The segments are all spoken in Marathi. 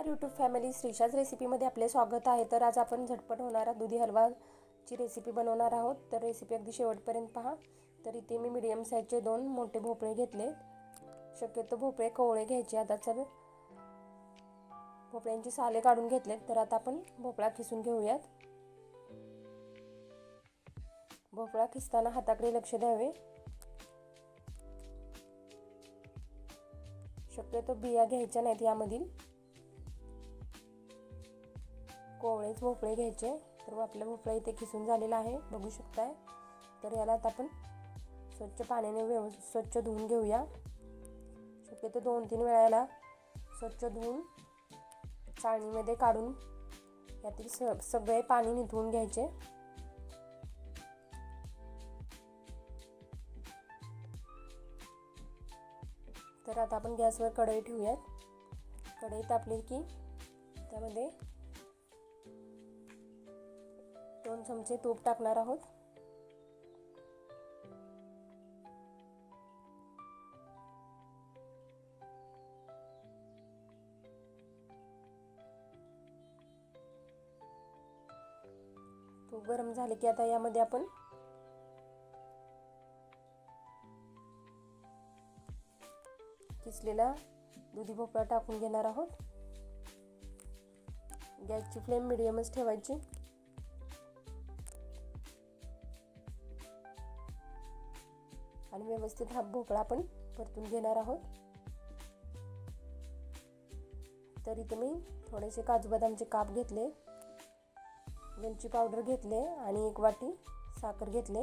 यूट्यूब फॅमिली, श्रीशाच रेसिपीमध्ये आपले स्वागत आहे। तर आज आपण झटपट होणारा दुधी हलवाची रेसिपी बनवणार आहोत। तर रेसिपी अगदी शेवटपर्यंत पहा। तर इथे मी मीडियम साईजचे 2 मोठे भोपळे घेतले। शक्यतो भोपळे कोवळे घ्यायचे। आता चल भोपळ्यांची साले काढून घेतलेत। तर आता आपण भोपळा खिसून घेऊयात। भोपळा खिसताना हाताकडे लक्ष द्यावे। शक्यतो बिया घ्यायच्या नाहीत। यामधील कोवळेच भोपळे घ्यायचे। तर आपला भोपळा इथे खिसून झालेला आहे, बघू शकताय। तर याला आता आपण स्वच्छ पाण्याने स्वच्छ धुवून घेऊया। शक्यतो 2-3 वेळा याला स्वच्छ धुवून चाळणीमध्ये काढून यातील सगळे पाणी निथळून घ्यायचे। तर आता आपण गॅसवर कढई ठेवूयात। कढई तापली की त्यामध्ये 2 चमचे तूप टाकणार आहोत। तूप गरम झाले की आता यामध्ये आपण किसलेला दुधी भोपळा टाकून घेणार आहोत। गॅसची फ्लेम मिडियमच ठेवायची। आणि व्यवस्थित हा भोपळा आपण परतून घेणार आहोत। तर इथे मी थोडेसे काजू बदामचे काप घेतले, वेलची पावडर घेतले आणि 1 वाटी साखर घेतले।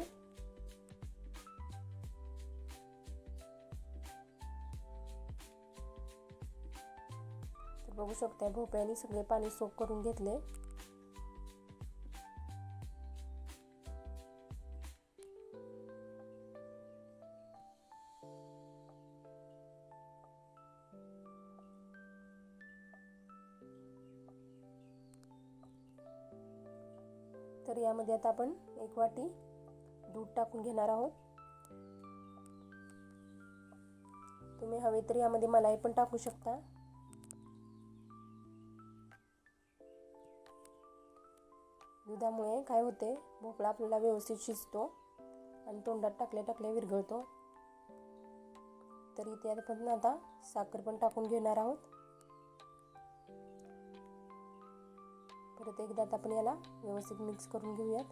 तर बघू शकता भोपळ्याने सगळे पाणी सोक करून घेतले। तर यामध्ये आता आपण 1 वाटी दूध टाकून घेणार आहोत। तुम्ही हवे तर यामध्ये मलाई पण टाकू शकता। दुधामुळे काय होते, भोपळा आपल्याला व्यवस्थित शिजतो आणि तोंडात टाकल्या विरघळतो। तर इथे आपण आता साखर पण टाकून घेणार आहोत। परत एकदा आपण याला व्यवस्थित मिक्स करून घेऊयात।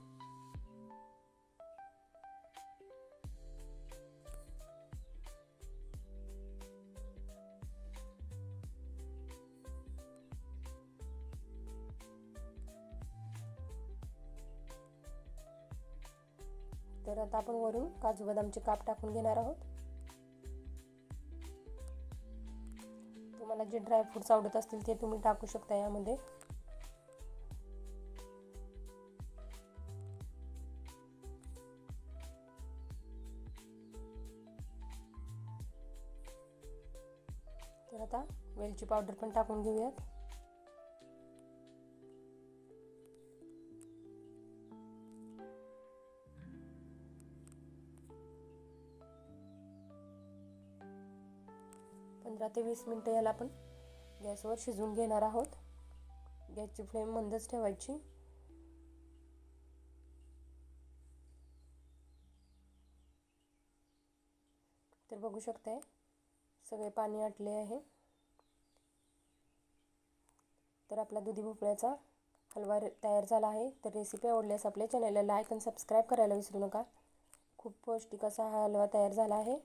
तर आता आपण वरून काजू बदामचे काप टाकून घेणार आहोत। तुम्हाला जे ड्रायफ्रुट्स आवडत असतील ते तुम्ही टाकू शकता यामध्ये। तर आता वेलची पावडर पण टाकून घेऊयात। पंधरा ते 20 मिनिटं याला आपण गॅसवर शिजवून घेणार आहोत। गॅसची फ्लेम मंदच ठेवायची। तर बघू शकताय सगळे पाणी आटले आहे। तर आपला दुधी भोपळ्याचा हलवा तयार झाला आहे। तर रेसिपी आवडल्यास आपल्या चॅनलला लाईक आणि सबस्क्राईब करायला विसरू नका। खूप पौष्टिक असा हा हलवा तयार झाला आहे।